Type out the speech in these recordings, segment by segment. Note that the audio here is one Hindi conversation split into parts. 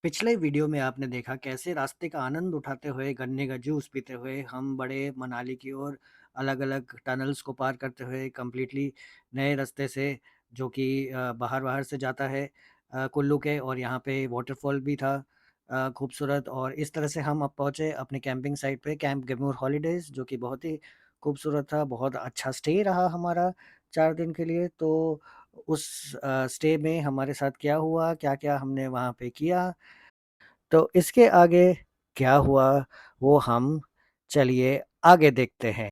पिछले वीडियो में आपने देखा कैसे रास्ते का आनंद उठाते हुए गन्ने का जूस पीते हुए हम बड़े मनाली की ओर अलग-अलग टनल्स को पार करते हुए कंप्लीटली नए रास्ते से जो कि बाहर-बाहर से जाता है कुल्लू के और यहाँ पे वाटरफॉल भी था खूबसूरत और इस तरह से हम अब पहुँचे अपने कैंपिंग साइट पे कैंप गैमूर हॉलिडेज़ जो कि बहुत ही खूबसूरत था, बहुत अच्छा स्टे रहा हमारा 4 दिन के लिए। तो उस स्टे में हमारे साथ क्या हुआ, क्या-क्या हमने वहाँ पे किया तो इसके आगे क्या हुआ वो हम चलिए आगे देखते हैं।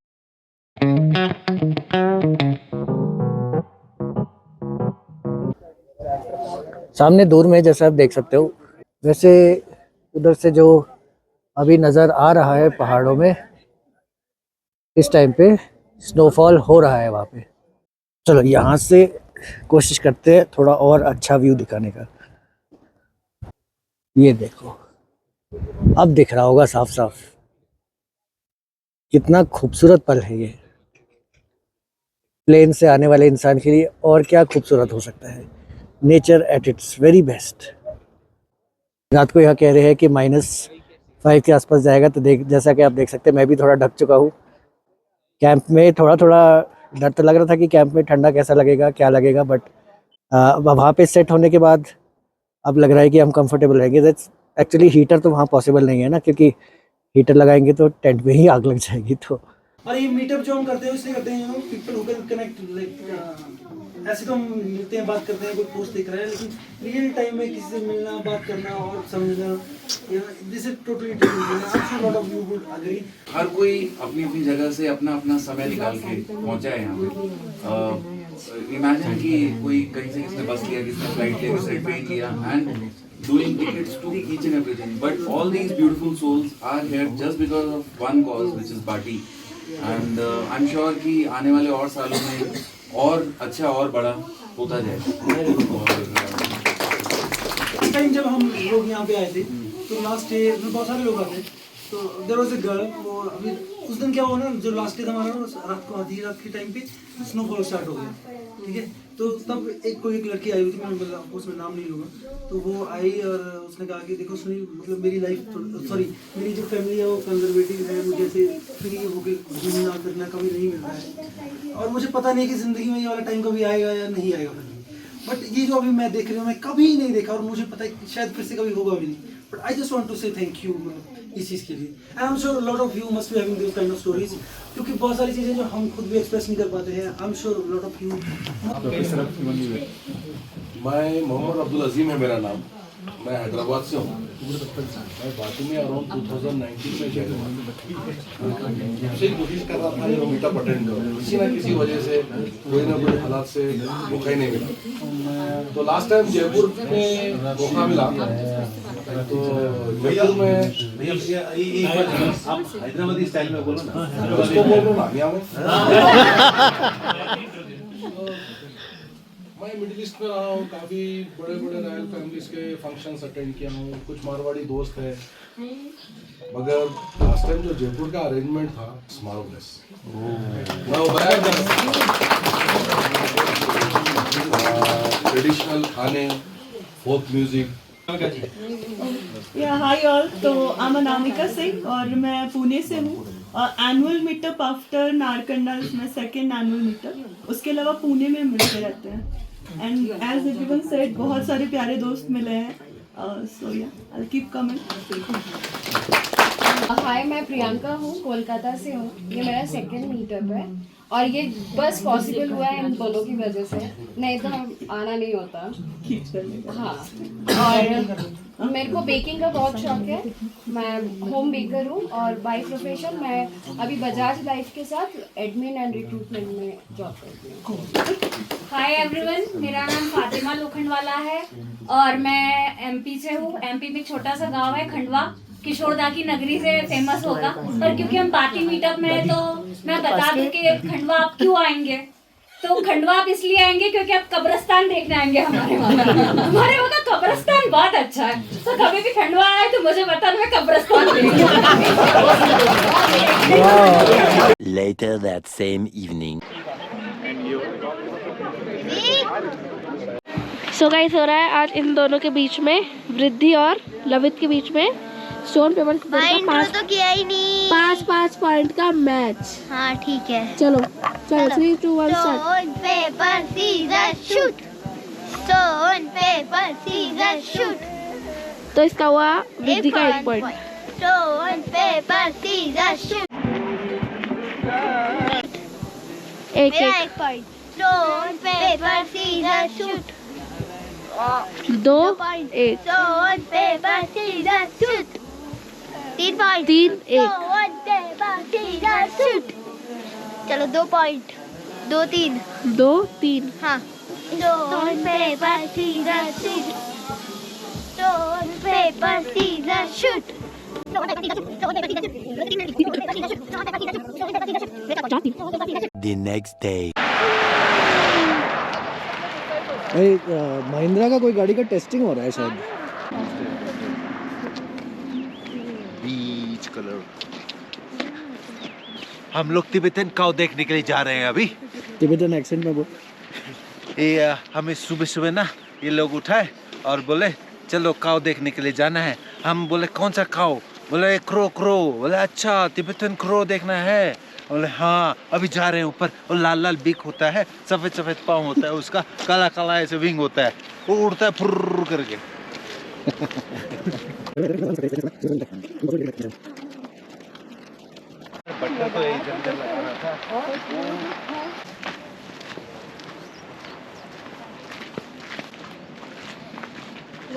सामने दूर में जैसा आप देख सकते हो, वैसे उधर से जो अभी नज़र आ रहा है पहाड़ों में, इस टाइम पे स्नोफॉल हो रहा है वहाँ पे। चलो यहाँ से कोशिश करते हैं थोड़ा और अच्छा व्यू दिखाने का। ये देखो, अब दिख रहा होगा साफ-साफ। कितना खूबसूरत पल है ये। प्लेन से आने वाले इंसान के लिए और क्या खूबसूरत हो सकता है। Nature at its very best. रात को यहाँ कह रहे हैं कि -5 के आसपास जाएगा तो देख जैसा कि आप देख सकते हैं मैं भी थोड़ा ढक चुका हूँ। कैंप में थोड़ा-थोड़ा डर तो लग रहा था कि कैंप में ठंडा कैसा लगेगा, क्या लगेगा बट वहाँ पे सेट होने के बाद अब लग रहा है कि हम कंफर्टेबल रहेंगे। दैट्स एक्चुअली हीटर तो वहाँ पॉसिबल नहीं है ना क्योंकि हीटर लगाएँगे तो टेंट में ही आग लग जाएगी तो और ये मीटअप जो हम करते हैं इसलिए करते हैं people who can connect like ऐसे तो हम मिलते हैं बात करते हैं कोई पोस्ट देख रहा है लेकिन रियल टाइम में किसी से मिलना बात करना और समझना this is totally different lot of you would agree. हर कोई अपनी अपनी जगह से अपना अपना समय निकाल के पहुंचा है यहाँ पे। इमेजिन कि कोई कहीं से किसने बस लिया, किसने फ्लाइट लिया, किसने ट्रेन लिया and doing tickets to each and everything. But all these beautiful souls are here just because of one cause, which is Bati. And I'm sure कि आने वाले और सालों में और अच्छा और बड़ा होता जाएगा। टाइम जब हम लोग यहाँ पे आए थे तो लास्ट डे में बहुत सारे लोग आते तो देयर वाज अ गर्ल वो अभी उस दिन क्या हुआ ना जो लास्ट डे था हमारा रात को आधी रात के टाइम पे स्नोफॉल स्टार्ट हो गया ठीक है। तो तब एक लड़की आई हुई थी मैं मतलब उसमें नाम नहीं लूँगा तो वो आई और उसने कहा कि देखो सुनी मतलब मेरी लाइफ सॉरी मेरी जो फैमिली है वो कंजर्वेटिव है मुझे ऐसे फ्री होकर घूमना फिरना कभी नहीं मिल रहा है और मुझे पता नहीं कि ज़िंदगी में ये वाला टाइम कभी आएगा या नहीं आएगा बट ये जो अभी मैं देख रही हूँ मैं कभी नहीं देखा और मुझे पता है कि शायद फिर से कभी होगा भी नहीं but I just want to say thank you इस चीज़ के लिए and I am sure lot of you must be having this kind of stories क्योंकि बहुत सारी चीज़ें जो हम खुद भी एक्सप्रेस नहीं कर पाते हैं आई am sure lot of you. मैं मोहम्मद अब्दुल अजीम है मेरा नाम, मैं हैदराबाद से हूँ। मैं बाटी में अराउंड 2019 में जॉइन हुआ। मुझे कोशिश कर रहा था ये मीटअप अटेंड करूँ, किसी ना किसी वजह से कोई ना कोई हालात से मौका ही नहीं मिला। तो लास्ट टाइम जयपुर में मौका मिला तो जयपुर में आप हैदराबादी स्टाइल में बोलो ना, उसको बोलो ना यहाँ में। मैं मिडिल ईस्ट में रहा हूँ, काफ़ी बड़े बड़े रॉयल फैमिलीज के फंक्शंस अटेंड किया हूँ, कुछ मारवाड़ी दोस्त है मगर लास्ट टाइम जो जयपुर का अरेंजमेंट था मार्वलस। ट्रेडिशनल खाने, फोक म्यूजिक। हाय ऑल, तो आई एम अनामिका सिंह और मैं पुणे से हूँ और एनुअल मीटअप आफ्टर नारकंडा इसमें सेकेंड एनुअल मीटअप उसके अलावा पुणे में मिलते रहते हैं एंड एज एवरीवन सेड बहुत सारे प्यारे दोस्त मिले हैं सो या आई विल कीप कमिंग। हाय मैं प्रियंका हूँ, कोलकाता से हूँ। ये मेरा सेकंड मीटअप है और ये बस पॉसिबल हुआ है इन दोनों की वजह से, नहीं तो आना नहीं होता। हाँ, और मेरे को बेकिंग का बहुत शौक है, मैं होम बेकर हूँ और बाय प्रोफेशन मैं अभी बजाज लाइफ के साथ एडमिन एंड रिक्रूटमेंट में जॉब करती हूँ। हाय एवरीवन, मेरा नाम फातिमा लोखंडवाला है और मैं एमपी से हूँ। एमपी में छोटा सा गांव है खंडवा, किशोरदा की नगरी से फेमस होगा। और क्योंकि हम पार्टी मीटअप में हैं तो मैं बता दूं कि खंडवा आप क्यों आएंगे। तो खंडवा आप इसलिए आएंगे क्योंकि आप कब्रिस्तान देखने आएंगे हमारे वहाँ का कब्रिस्तान बहुत अच्छा है। तो कभी भी खंडवा आए तो मुझे बता मैं कब्रिस्तान Later that same evening. So guys हो रहा है आज इन दोनों के बीच में, वृद्धि और लवित के बीच में स्टोन पेपर सीजर तो किया ही नहीं, 5-5 पॉइंट का मैच। हाँ ठीक है, चलो 3, 2, 1 start. Stone paper scissor shoot, stone paper scissor shoot. तो इसका हुआ वृद्धि का 1 point. Stone paper scissor shoot, एक point. Stone paper scissor shoot, 2 1। Stone paper scissor shoot, 3 point. 3 1। Stone paper scissor shoot, चलो 2 पॉइंट। 2 3। 2 3। हाँ। Stone paper scissor shoot, stone paper scissor shoot. The next day. Mahindra का कोई गाड़ी का टेस्टिंग हो रहा है शायद। बीच कलर। हम लोग तिब्बतन काऊ देखने के लिए जा रहे हैं अभी। तिब्बतन एक्सेंट में बोल। ये हमें सुबह सुबह ना ये लोग उठाए और बोले चलो काऊ देखने के लिए जाना है। हम बोले कौन सा काऊ? बोले क्रो क्रो। बोले अच्छा तिब्बतन क्रो देखना है? बोले हाँ अभी जा रहे हैं ऊपर। और लाल लाल बीक होता है, सफ़ेद सफ़ेद पाँव होता है उसका, काला काला ऐसे विंग होता है, वो उड़ता है फुर्र करके।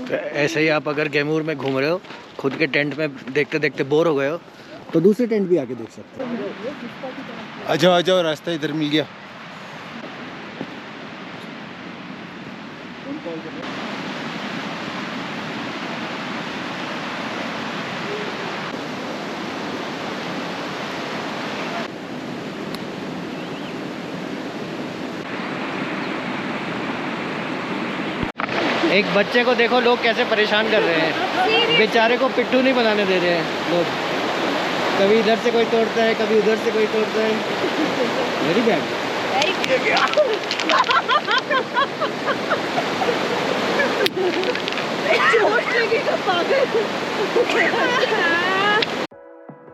तो ऐसे ही आप अगर गेमूर में घूम रहे हो, खुद के टेंट में देखते देखते बोर हो गए हो, तो दूसरे टेंट भी आके देख सकते हो। आ जाओ रास्ता इधर मिल गया। एक बच्चे को देखो लोग कैसे परेशान कर रहे हैं, बेचारे को पिट्ठू नहीं बनाने दे रहे हैं लोग। कभी इधर से कोई तोड़ता है, कभी उधर से कोई तोड़ता है। Very bad.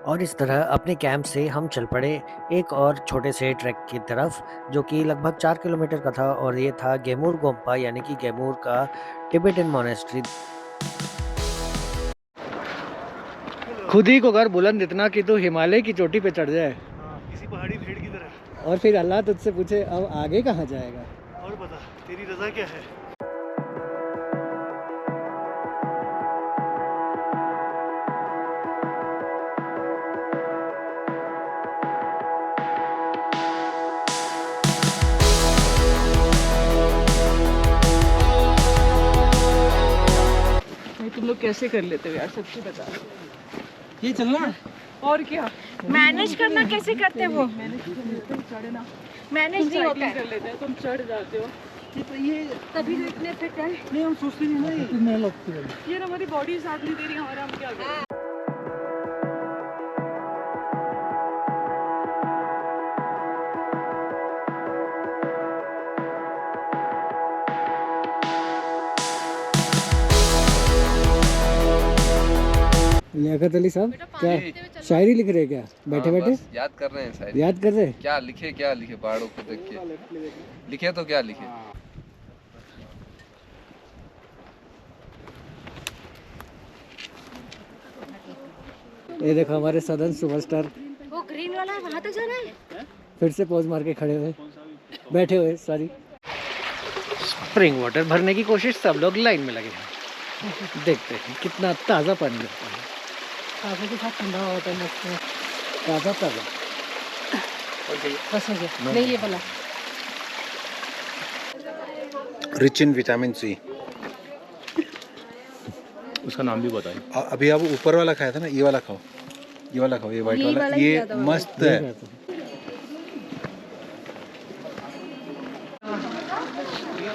और इस तरह अपने कैंप से हम चल पड़े एक और छोटे से ट्रैक की तरफ, जो कि लगभग 4 किलोमीटर का था, और ये था गेमूर गोम्पा यानी कि गेमूर का टिबेटन मोनेस्ट्री। खुद ही को घर बुलंद इतना कि तू हिमालय की चोटी पे चढ़ जाए, किसी पहाड़ी भेड़ की तरह। और फिर अल्लाह तुझसे पूछे अब आगे कहाँ जाएगा। और बता तेरी रजा क्या है? तुम लोग कैसे कर लेते हो यार, सच्ची बता। ये चलना और क्या मैनेज करना कैसे करते हो? चढ़ना मैनेज नहीं होता कर लेते हैं, तुम चढ़ जाते हो। ये तभी तो इतने फिट है। नहीं हम सोचते नहीं ना, कितने लगते हैं ये हमारी बॉडी साथ नहीं दे रही हमारा, हम क्या करें? लियाकत अली साहब क्या शायरी लिख रहे हैं क्या? बैठे बैठे याद कर रहे हैं शायद। याद कर रहे हैं? क्या लिखे पहाड़ों को देख के लिखे तो क्या लिखे। ये देखो हमारे सदन सुपरस्टार, वो ग्रीन वाला वहाँ तक जाना है। फिर से पोज मार के खड़े हुए बैठे हुए सॉरी। स्प्रिंग वाटर भरने की कोशिश, सब लोग लाइन में लगे हैं। देखते हैं कितना ताज़ा पानी लगता है। काफ़ी के साथ ठंडा होता है, मस्त ताज़ा ताज़ा। बस हो गया, नहीं ये वाला रिच इन विटामिन सी। उसका नाम भी बताइए। अभी आप ऊपर वाला खाया था ना, ये वाला खाओ, ये वाला खाओ, ये वाइट वाला, ये मस्त है।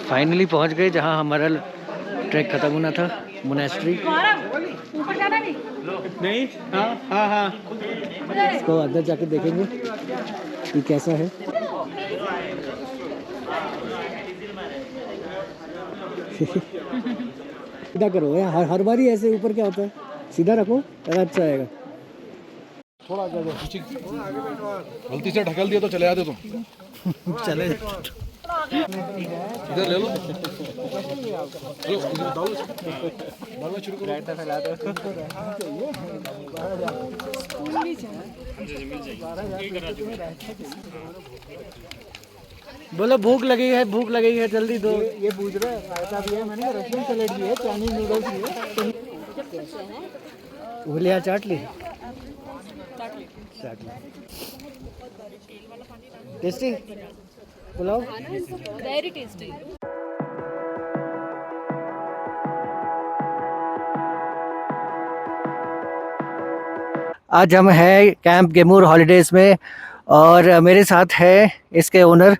फाइनली पहुंच गए जहां हमारा ट्रैक खत्म होना था, मोनेस्ट्री। ऊपर जाना नहीं। हाँ इसको अंदर जाके देखेंगे कि कैसा है। सीधा करो यार, हर बारी ऐसे ऊपर क्या होता है, सीधा रखो ज़्यादा अच्छा आएगा। थोड़ा आगे पीछे, गलती से ढकल दिया तो चले आते तुम। चले इधर ले लो, डालना शुरू करो। बोलो भूख लगी है, भूख लगी है, जल्दी दो। ये पूछ रहा है रायता भी है, मैंने रशियन सैलेड भी है, चाइनीज नूडल्स भी है। उंगलियां चाट ली, चाट ली। Tasty pulao, very tasty. आज हम हैं कैंप गेमूर हॉलीडेज़ में और मेरे साथ है इसके ओनर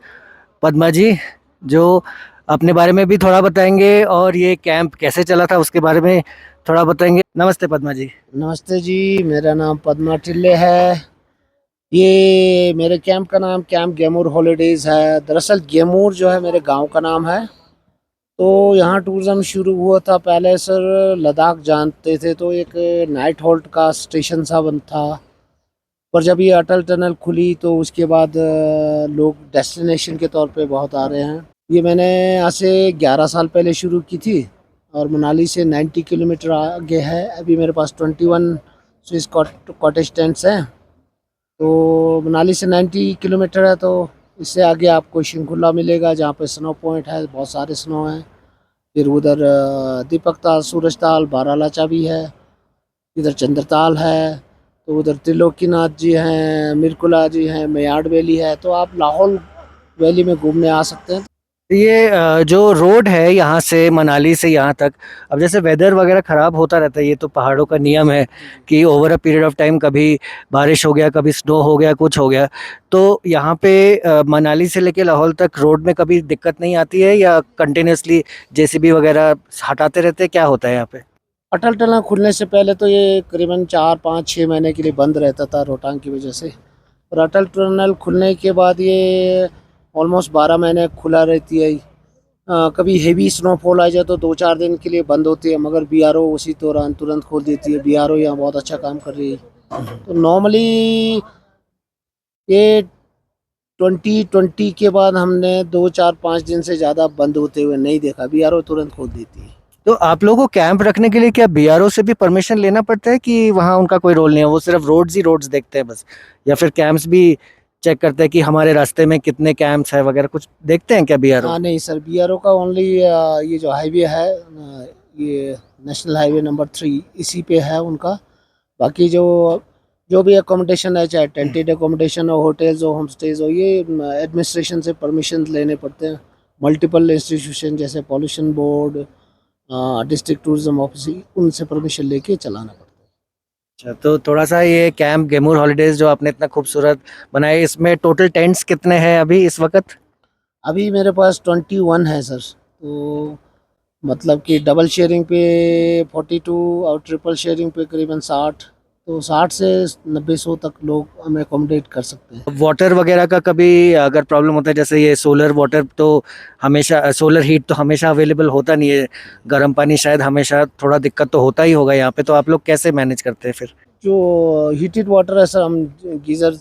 पद्मा जी, जो अपने बारे में भी थोड़ा बताएंगे और ये कैंप कैसे चला था उसके बारे में थोड़ा बताएंगे। नमस्ते पद्मा जी। नमस्ते जी, मेरा नाम पद्मा टिल्ले है। ये मेरे कैंप का नाम कैंप गेमूर हॉलीडेज़ है। दरअसल गेमूर जो है मेरे गांव का नाम है। तो यहाँ टूरिज़्म शुरू हुआ था पहले सर, लद्दाख जानते थे तो एक नाइट होल्ड का स्टेशन सा बंद था, पर जब ये अटल टनल खुली तो उसके बाद लोग डेस्टिनेशन के तौर पे बहुत आ रहे हैं। ये मैंने आज से 11 साल पहले शुरू की थी और मनाली से 90 किलोमीटर आगे है। अभी मेरे पास 21 स्विस कॉटेज टेंट्स हैं। तो मनाली से 90 किलोमीटर है, तो इससे आगे आपको शिंकुला मिलेगा जहाँ पे स्नो पॉइंट है, बहुत सारे स्नो हैं। फिर उधर दीपक ताल, सूरज ताल, बारालाचा भी है, इधर चंद्रताल है, तो उधर त्रिलोकीनाथ जी हैं, मिरकुला जी हैं, मयाड़ वैली है। तो आप लाहौल वैली में घूमने आ सकते हैं। ये जो रोड है यहाँ से मनाली से यहाँ तक, अब जैसे वेदर वगैरह ख़राब होता रहता है, ये तो पहाड़ों का नियम है कि over a period of time कभी बारिश हो गया, कभी स्नो हो गया, कुछ हो गया, तो यहाँ पे मनाली से लेके लाहौल तक रोड में कभी दिक्कत नहीं आती है या कंटिन्यूसली जेसीबी वगैरह हटाते रहते हैं, क्या होता है यहाँ पे? अटल टनल खुलने से पहले तो ये करीबन 4, 5, 6 महीने के लिए बंद रहता था रोहतांग की वजह से, और अटल टनल खुलने के बाद ये ऑलमोस्ट 12 महीने खुला रहती है। कभी हेवी स्नोफॉल आ जाए तो 2-4 दिन के लिए बंद होती है, मगर बीआरओ उसी दौरान तुरंत खोल देती है। बीआरओ यहाँ बहुत अच्छा काम कर रही है। तो नॉर्मली ये 2020 के बाद हमने 2-4-5 दिन से ज़्यादा बंद होते हुए नहीं देखा। बीआरओ तुरंत खोल देती है। तो आप लोगों को कैंप रखने के लिए क्या बीआरओ से भी परमिशन लेना पड़ता है कि वहाँ उनका कोई रोल नहीं है, वो सिर्फ रोड्स ही रोड्स देखते हैं बस, या फिर कैंप्स भी चेक करते हैं कि हमारे रास्ते में कितने कैंप्स है वगैरह, कुछ देखते हैं क्या बीआरओ? हाँ नहीं सर, बीआरओ का ओनली ये जो हाईवे है, ये नेशनल हाईवे नंबर 3, इसी पे है उनका। बाकी जो भी अकोमोडेशन है, चाहे टेंटेड अकोमोडेशन हो, होटल्स हो, होम स्टेज हो, ये एडमिनिस्ट्रेशन से परमिशन लेने पड़ते हैं। मल्टीपल इंस्टीट्यूशन जैसे pollution board, district tourism office, उनसे परमिशन लेके चलाना पड़ता है। अच्छा, तो थोड़ा सा ये कैंप गेमूर हॉलीडेज जो आपने इतना खूबसूरत बनाया, इसमें टोटल टेंट्स कितने हैं अभी इस वक्त? अभी मेरे पास 21 है सर। तो मतलब कि डबल शेयरिंग पे 42 और ट्रिपल शेयरिंग पे करीबन 60, तो 60 से 90-100 तक लोग हमें अकोमोडेट कर सकते हैं। वाटर वगैरह का कभी अगर प्रॉब्लम होता है, जैसे ये सोलर वाटर तो हमेशा, सोलर हीट तो हमेशा अवेलेबल होता नहीं है, गर्म पानी शायद हमेशा थोड़ा दिक्कत तो होता ही होगा यहाँ पे, तो आप लोग कैसे मैनेज करते हैं फिर? जो हीटेड वाटर है सर, हम गीज़र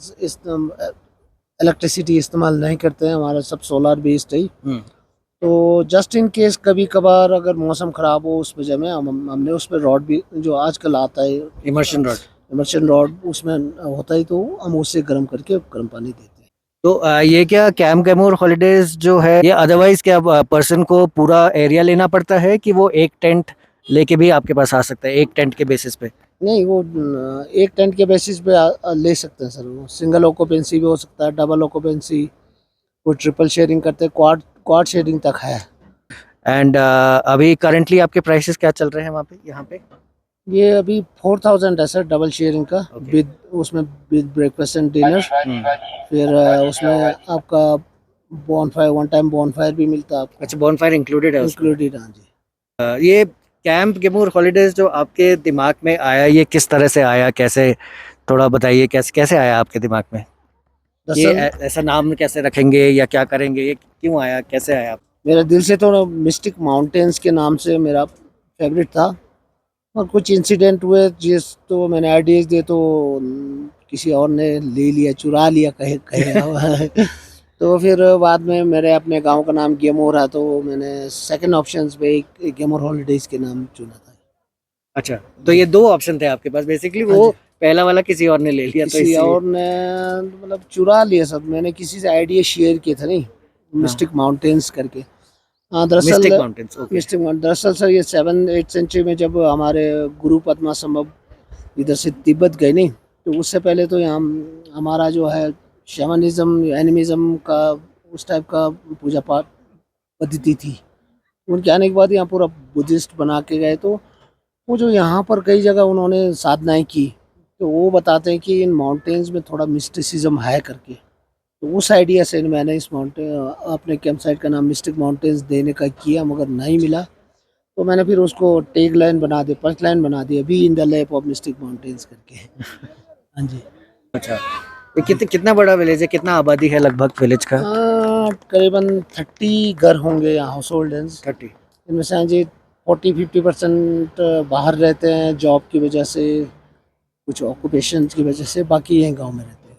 इलेक्ट्रिसिटी इस्तेमाल नहीं करते हैं, हमारा सब सोलर बेस्ड है। तो जस्ट इन केस कभी कभार अगर मौसम ख़राब हो उस वजह में हमने उस पर रॉड भी, जो आजकल आता है इमर्शन रॉड, उसमें होता है, तो हम उससे गर्म करके गर्म पानी देते हैं। तो ये क्या कैंप गेमूर हॉलीडेज जो है, ये अदरवाइज क्या पर्सन को पूरा एरिया लेना पड़ता है कि वो एक टेंट लेके भी आपके पास आ सकता है, एक टेंट के बेसिस पे? नहीं, वो एक टेंट के बेसिस पे ले सकते हैं सर। वो सिंगल ऑक्यूपेंसी भी हो सकता है, डबल ऑक्यूपेंसी, वो ट्रिपल शेयरिंग करते हैं, क्वाड शेयरिंग तक है। एंड अभी करंटली आपके प्राइसेस क्या चल रहे हैं वहाँ पे, यहाँ पे? ये अभी 4000 है सर डबल शेयरिंग का, विद उसमें विद ब्रेकफास्ट एंड डिनर। फिर उसमें आपका बॉनफायर, वन टाइम बॉनफायर भी मिलता है आपको। अच्छा, बॉनफायर इंक्लूडेड है? इंक्लूडेड, हाँ जी। ये कैंप गेमूर हॉलीडेज जो आपके दिमाग में आया, ये किस तरह से आया, कैसे, थोड़ा बताइए कैसे आया आपके दिमाग में? ये ऐसा नाम कैसे रखेंगे या क्या करेंगे, ये क्यों आया, कैसे आया? मेरा दिल से तो मिस्टिक माउंटेन्स के नाम से मेरा फेवरेट था, और कुछ इंसिडेंट हुए जिस तो मैंने आइडियाज दिए तो किसी और ने ले लिया, चुरा लिया कहे कहे तो फिर बाद में मेरे अपने गांव का नाम गेमोर है, तो मैंने सेकंड ऑप्शंस पे एक गेमोर हॉलीडेज के नाम चुना था। अच्छा, तो ये 2 ऑप्शन थे आपके पास बेसिकली, वो पहला वाला किसी और ने ले लिया तो किसी इसलिए। और ने मतलब चुरा लिया सब, मैंने किसी से आइडिया शेयर किए थे नहीं, मिस्टिक माउंटेन्स करके। हाँ दरअसल mistake mountains, okay. Mistake mountain दरअसल सर ये 7th-8th सेंचुरी में जब हमारे गुरु पद्मा संभव इधर से तिब्बत गए नहीं, तो उससे पहले तो यहाँ हमारा जो है शैमनिज्म एनिमिज्म का उस टाइप का पूजा पाठ पद्धति थी। उनके आने के बाद यहाँ पूरा बुद्धिस्ट बना के गए, तो वो जो यहाँ पर कई जगह उन्होंने साधनाएं की, तो वो बताते हैं कि इन माउंटेन्स में थोड़ा मिस्टिसिज्म है करके। तो उस आइडिया से मैंने इस माउंटेन अपने कैंप साइट का नाम मिस्टिक माउंटेन्स देने का किया, मगर नहीं मिला, तो मैंने फिर उसको टैग लाइन बना दी, पंच लाइन बना दी, अभी in the lap of mistake mountains करके। हाँ जी। अच्छा, तो कितना बड़ा विलेज है, कितना आबादी है लगभग विलेज का? करीबन 30 घर होंगे यहाँ, हाउस होल्डर्स 30। इनमें से हाँ जी 40-50% बाहर रहते हैं जॉब की वजह से, कुछ ऑक्यूपेशन की वजह से, बाकी यहीं गांव में रहते हैं।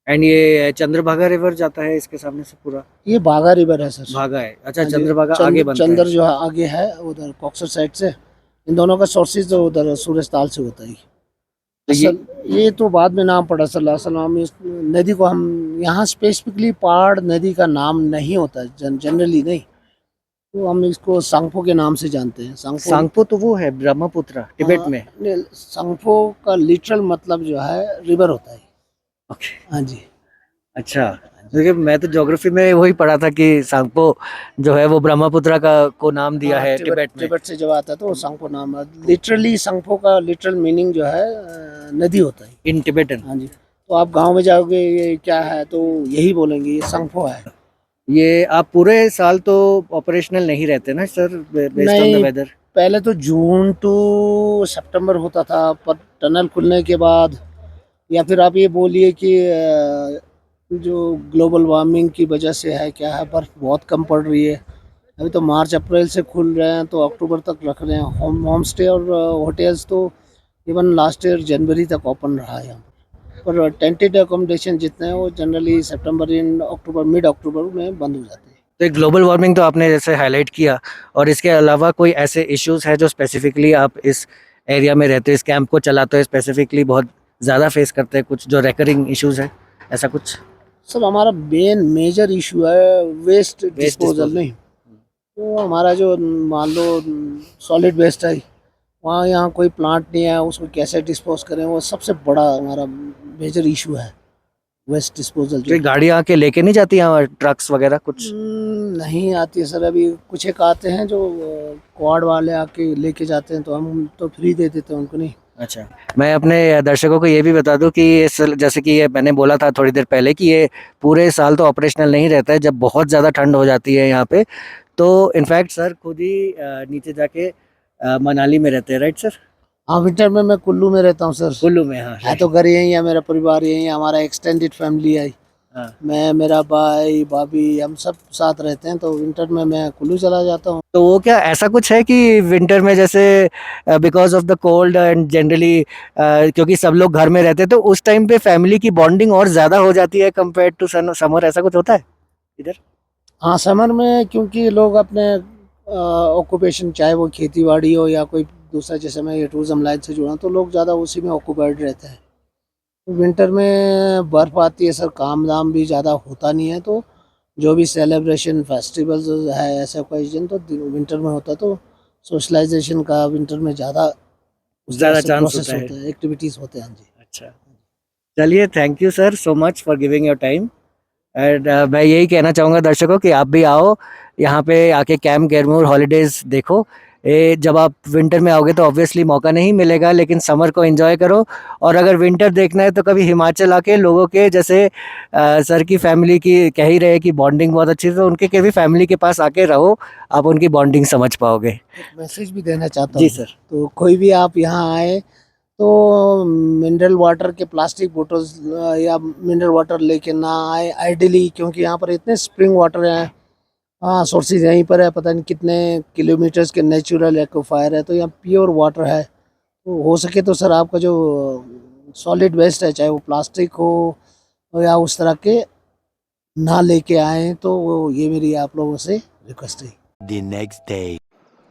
एंड ये चंद्रभागा रिवर जाता है इसके सामने से पूरा? ये भागा रिवर है सर। भागा है, अच्छा। हाँ जी, चंद्रभागा आगे बनता चंद्र है। जो है आगे है उधर कॉक्सर साइड से, इन दोनों का सोर्सेज जो उधर सूरजताल से होता है। ये तो बाद में नाम पड़ा सर, असल नाम इस नदी को हम यहाँ स्पेसिफिकली पहाड़ नदी का नाम नहीं होता है जनरली नहीं, तो हम इसको सांगपो के नाम से जानते हैं। सांगपो तो वो है ब्रह्मपुत्र टिबेट में। सांगपो का लिटरल मतलब जो है रिवर होता है। ओके, हाँ जी। अच्छा, देखिए मैं तो ज्योग्राफी में वही पढ़ा था कि सांगपो जो है वो ब्रह्मपुत्र का को नाम दिया है टिबेट में। टिबेट से जब आता है तो सांगपो नाम, लिटरली सांगपो का लिटरल मीनिंग जो है नदी होता है इन टिबेटन। हाँ जी। तो आप गांव में जाओगे ये क्या है तो यही बोलेंगे ये सांगपो है। ये आप पूरे साल तो ऑपरेशनल नहीं रहते ना sir, based on the weather? पहले तो जून टू सितंबर होता था, पर टनल खुलने के बाद, या फिर आप ये बोलिए कि जो ग्लोबल वार्मिंग की वजह से है क्या है, बर्फ़ बहुत कम पड़ रही है। अभी तो मार्च अप्रैल से खुल रहे हैं, तो अक्टूबर तक रख रहे हैं। होम स्टे और होटल्स तो इवन लास्ट ईयर जनवरी तक ओपन रहा है यहाँ पर टेंटेड अकोमोडेशन जितने हैं वो जनरली सितंबर इन अक्टूबर मिड अक्टूबर में बंद हो जाते हैं। तो ग्लोबल वार्मिंग तो आपने जैसे हाईलाइट किया, और इसके अलावा कोई ऐसे इश्यूज है जो स्पेसिफिकली आप इस एरिया में रहते हो, इस कैंप को चलाते हो, स्पेसिफिकली बहुत ज़्यादा फेस करते हैं, कुछ जो रिकरिंग इश्यूज है ऐसा कुछ? सर हमारा मेजर इशू है वेस्ट डिस्पोजल नहीं, तो हमारा जो मान लो सॉलिड वेस्ट है वहाँ यहाँ कोई प्लांट नहीं है, उसको कैसे डिस्पोज करें, वो सबसे बड़ा हमारा मेजर इशू है वेस्ट डिस्पोजल। तो गाड़ी आके लेके नहीं जाती यहाँ, ट्रक्स वगैरह कुछ? नहीं आती है सर, अभी कुछ एक आते हैं जो क्वाड वाले आके लेके जाते हैं, तो हम तो फ्री दे देते हैं उनको नहीं। अच्छा, मैं अपने दर्शकों को ये भी बता दूं कि इस जैसे कि ये मैंने बोला था थोड़ी देर पहले कि ये पूरे साल तो ऑपरेशनल नहीं रहता है, जब बहुत ज़्यादा ठंड हो जाती है यहाँ पे, तो इनफैक्ट सर खुद ही नीचे जाके मनाली में रहते हैं, राइट सर? हाँ विंटर में मैं कुल्लू में रहता हूँ सर। कुल्लू में? हाँ, है तो घर यहीं है, मेरा परिवार यहीं है, हमारा एक्सटेंडेड फैमिली है। हाँ। मैं, मेरा भाई, भाभी, हम सब साथ रहते हैं, तो विंटर में मैं कुल्लू चला जाता हूँ। तो वो क्या ऐसा कुछ है कि विंटर में जैसे because of the cold and generally क्योंकि सब लोग घर में रहते हैं, तो उस टाइम पे फैमिली की बॉन्डिंग और ज़्यादा हो जाती है कंपेयर टू समर, ऐसा कुछ होता है इधर? हाँ समर में क्योंकि लोग अपने ऑक्यूपेशन, चाहे वो खेती बाड़ी हो या कोई दूसरा, जैसे मैं ये टूरिज्म लाइन से जुड़ा, तो लोग ज़्यादा उसी में ऑक्यूपाइड रहते हैं। विंटर में बर्फ़ आती है सर, काम दाम भी ज़्यादा होता नहीं है, तो जो भी सेलिब्रेशन फेस्टिवल्स है ऐसा कोई दिन तो विंटर में होता है, तो सोशलाइजेशन का विंटर में ज़्यादा चांस होता है, एक्टिविटीज़ होते हैं। जी अच्छा, चलिए, thank you sir so much for giving your time. And मैं यही कहना चाहूँगा दर्शकों कि आप भी आओ यहाँ पे, आके कैंप गेमोर हॉलीडेज़ देखो। जब आप विंटर में आओगे तो ऑब्वियसली मौका नहीं मिलेगा, लेकिन समर को एंजॉय करो। और अगर विंटर देखना है तो कभी हिमाचल आके लोगों के जैसे सर की फैमिली की कह ही रहे कि बॉन्डिंग बहुत अच्छी है, तो उनके भी फैमिली के पास आके रहो, आप उनकी बॉन्डिंग समझ पाओगे। एक मैसेज भी देना चाहता हूँ जी सर। तो कोई भी आप यहाँ आए तो मिनरल वाटर के प्लास्टिक बोतल्स या मिनरल वाटर लेके ना आए आइडियली, क्योंकि यहाँ पर इतने स्प्रिंग वाटर हैं, हाँ, सोर्सेज यहीं पर है, पता नहीं कितने किलोमीटर्स के नेचुरल एक्वाफायर है, तो यहाँ प्योर वाटर है। तो हो सके तो सर आपका जो सॉलिड वेस्ट है, चाहे वो प्लास्टिक हो या उस तरह के, ना लेके आए, तो ये मेरी आप लोगों से रिक्वेस्ट है। The next day.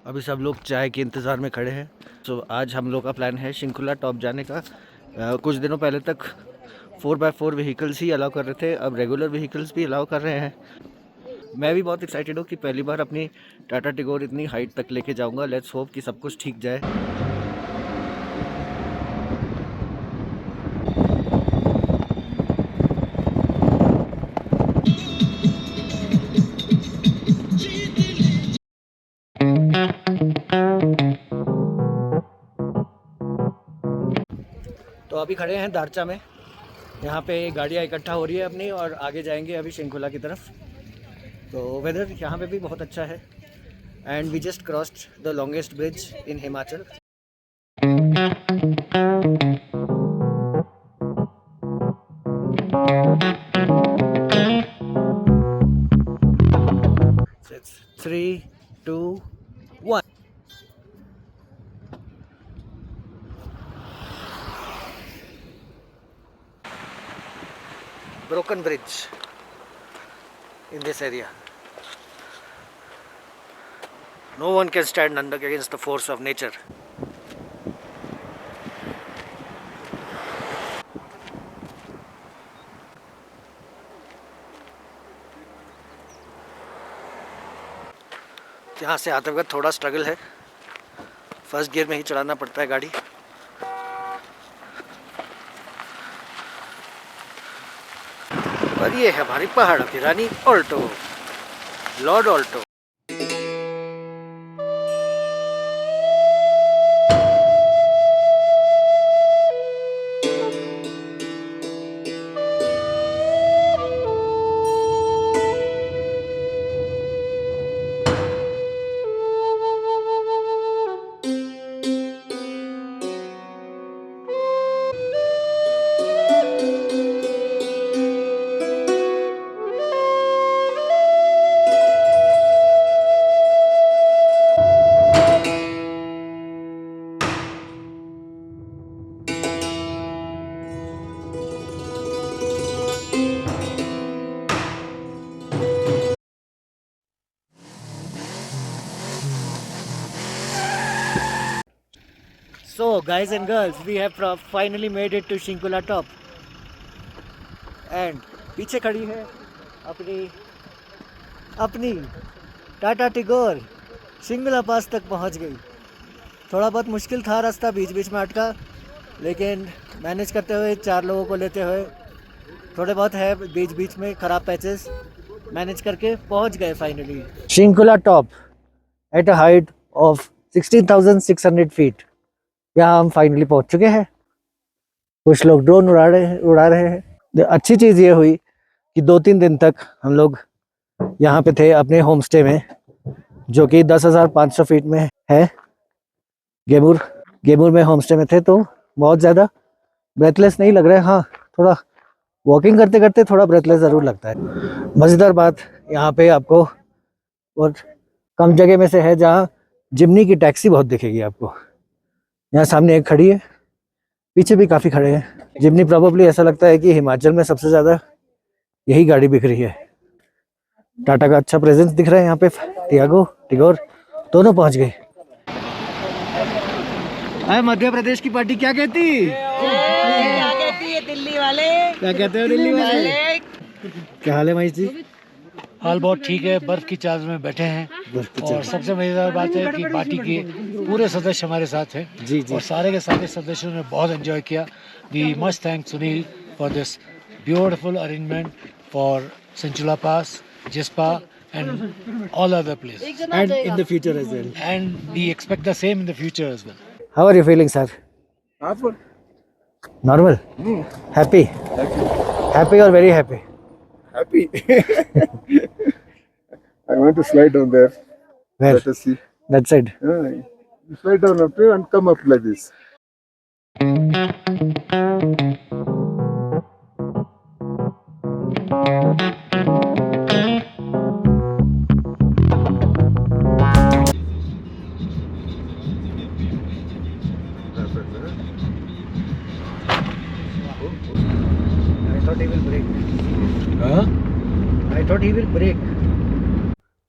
अभी सब लोग चाय के इंतज़ार में खड़े हैं। तो आज हम लोग का प्लान है शिंकुला टॉप जाने का। कुछ दिनों पहले तक 4x4 व्हीकल्स ही अलाउ कर रहे थे, अब रेगुलर व्हीकल्स भी अलाउ कर रहे हैं। मैं भी बहुत एक्साइटेड हूँ कि पहली बार अपनी टाटा टिगोर इतनी हाइट तक लेके जाऊँगा। लेट्स होप कि सब कुछ ठीक जाए। तो अभी खड़े हैं दारचा में, यहाँ पे गाड़ियाँ इकट्ठा हो रही है अपनी और आगे जाएंगे अभी शिंकुला की तरफ। तो वेदर यहाँ पे भी बहुत अच्छा है। And we just crossed the longest bridge in Himachal. So it's 3, 2, 1. Broken bridge in this area. No one can stand against the force of nature. यहाँ से आते वक्त थोड़ा स्ट्रगल है, फर्स्ट गियर में ही चलाना पड़ता है गाड़ी। और ये है हमारी पहाड़ों की रानी Alto, lord Alto. So guys and girls, we have finally made it to Shinkula top. And पीछे खड़ी है अपनी टाटा टिगोर। शिंकुला पास तक पहुंच गई। थोड़ा बहुत मुश्किल था रास्ता, बीच बीच में अटका, लेकिन मैनेज करते हुए 4 लोगों को लेते हुए थोड़े बहुत है बीच बीच में ख़राब पैचेस, मैनेज करके पहुंच गए finally Shinkula top at a height of 16,600 feet. यहाँ हम फाइनली पहुंच चुके हैं। कुछ लोग ड्रोन उड़ा रहे हैं। अच्छी चीज़ ये हुई कि 2-3 दिन तक हम लोग यहाँ पे थे अपने होम स्टे में, जो कि 10,500 फीट में है। गेमूर में होम स्टे में थे, तो बहुत ज़्यादा ब्रेथलेस नहीं लग रहा है। हाँ, थोड़ा वॉकिंग करते करते थोड़ा ब्रेथलेस ज़रूर लगता है। मज़ेदार बात यहाँ पे आपको और कम जगह में से है जहाँ जिम्नी की टैक्सी बहुत दिखेगी आपको। यहाँ सामने एक खड़ी है, पीछे भी काफ़ी खड़े हैं। जिम्नी प्रोबेबली ऐसा लगता है कि हिमाचल में सबसे ज़्यादा यही गाड़ी बिक रही है। टाटा का अच्छा प्रेजेंस दिख रहा है यहाँ पे। टिगोर दोनों पहुँच गए। मध्य प्रदेश की पार्टी क्या कहती? क्या कहती है दिल्ली वाले? क्या कहते हो दिल्ली वाले? क्या हाल है महेश जी? हाल बहुत ठीक है। बर्फ की चादर में बैठे हैं और सबसे मजेदार बात है कि पार्टी के पूरे सदस्य हमारे साथ हैं। जी जी। और सारे के सारे सदस्यों ने बहुत एंजॉय किया। We must thank Sunil for this beautiful arrangement for Sinchula Pass, Jispa and all other places. And in the future as well. And we expect the same in the future as well. How are you feeling, sir? Normal? Happy? Happy or very happy? Happy. I want to slide down there. Where? Let us see. That side? You slide down up there and come up like this.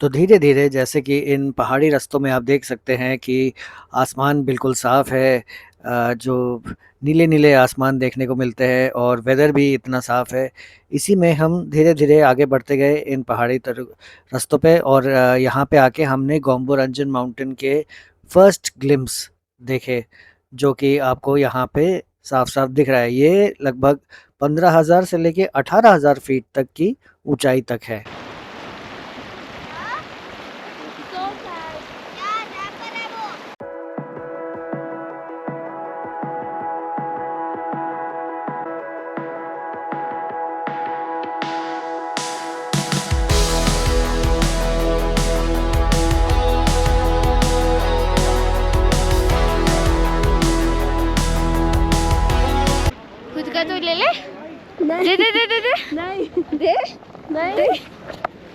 तो धीरे धीरे जैसे कि इन पहाड़ी रास्तों में आप देख सकते हैं कि आसमान बिल्कुल साफ़ है, जो नीले नीले आसमान देखने को मिलते हैं और वेदर भी इतना साफ़ है। इसी में हम धीरे धीरे आगे बढ़ते गए इन पहाड़ी रास्तों पे और यहाँ पे आके हमने गोम्बो रंजन माउंटेन के फर्स्ट ग्लिम्स देखे, जो कि आपको यहाँ पे साफ साफ दिख रहा है। ये लगभग 15,000 से लेके 18,000 फीट तक की ऊंचाई तक है। खुद का तो ले ले। दे दे दे दे दे। नहीं दे नहीं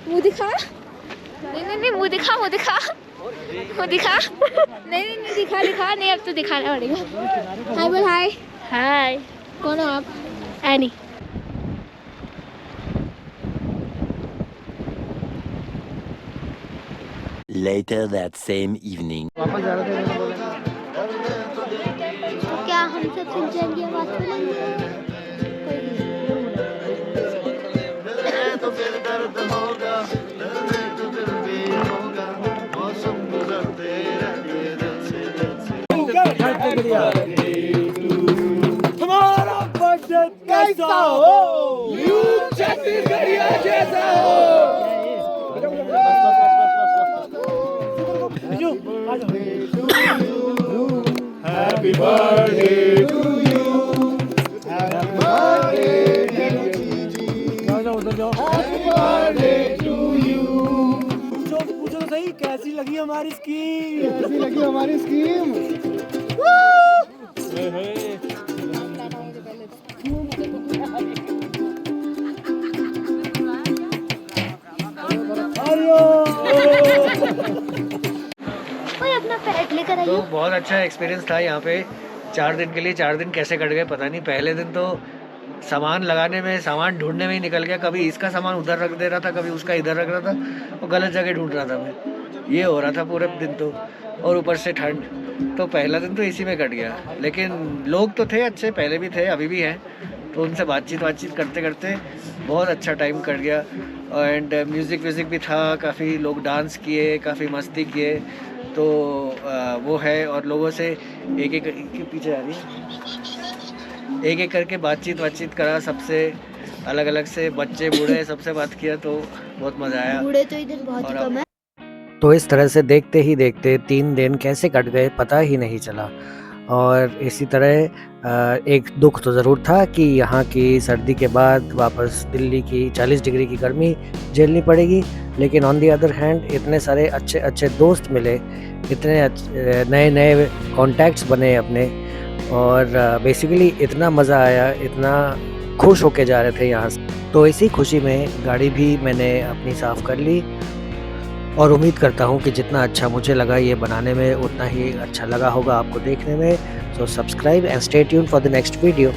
मुँह दिखा। नहीं नहीं नहीं मुँह दिखा मुँह दिखा मुँह दिखा। नहीं नहीं नहीं दिखा दिखा नहीं, अब तो दिखाना पड़ेगा। हाय बोल हाय। हाय कौन हो आप? Any. Later that same evening. क्या हम सब सुन जाएंगे आवाज सुनेंगे? हमारा बजट कैसा हो, यू छत्तीसगढ़िया जैसा हो। Happy birthday to you. Happy birthday to Happy birthday to you. पूछो तो सही, कैसी लगी हमारी स्कीम? कैसी लगी हमारी स्कीम? अपना पैट लेकर आइए। तो बहुत अच्छा एक्सपीरियंस था यहाँ पे 4 दिन के लिए। 4 दिन कैसे कट गए पता नहीं। पहले दिन तो सामान लगाने में, सामान ढूंढने में ही निकल गया। कभी इसका सामान उधर रख दे रहा था, कभी उसका इधर रख रहा था और गलत जगह ढूंढ रहा था मैं। ये हो रहा था पूरे दिन तो, और ऊपर से ठंड। तो पहला दिन तो इसी में कट गया। लेकिन लोग तो थे अच्छे, पहले भी थे अभी भी हैं, तो उनसे बातचीत करते करते बहुत अच्छा टाइम कट गया। एंड म्यूज़िक व्यूज़िक भी था, काफ़ी लोग डांस किए, काफ़ी मस्ती किए। तो वो है, और लोगों से एक एक के पीछे आ रही है, एक एक करके बातचीत करा सबसे, अलग अलग से, बच्चे बूढ़े सबसे बात किया, तो बहुत मज़ा आया। बूढ़े तो इधर बहुत कम है। तो इस तरह से देखते ही देखते 3 दिन कैसे कट गए पता ही नहीं चला। और इसी तरह एक दुख तो ज़रूर था कि यहाँ की सर्दी के बाद वापस दिल्ली की 40 डिग्री की गर्मी झेलनी पड़ेगी। लेकिन ऑन दी अदर हैंड इतने सारे अच्छे अच्छे दोस्त मिले, इतने नए नए कॉन्टैक्ट्स बने अपने, और बेसिकली इतना मज़ा आया, इतना खुश होके जा रहे थे यहाँ से। तो इसी खुशी में गाड़ी भी मैंने अपनी साफ़ कर ली, और उम्मीद करता हूँ कि जितना अच्छा मुझे लगा ये बनाने में, उतना ही अच्छा लगा होगा आपको देखने में। So subscribe and stay tuned for the next video.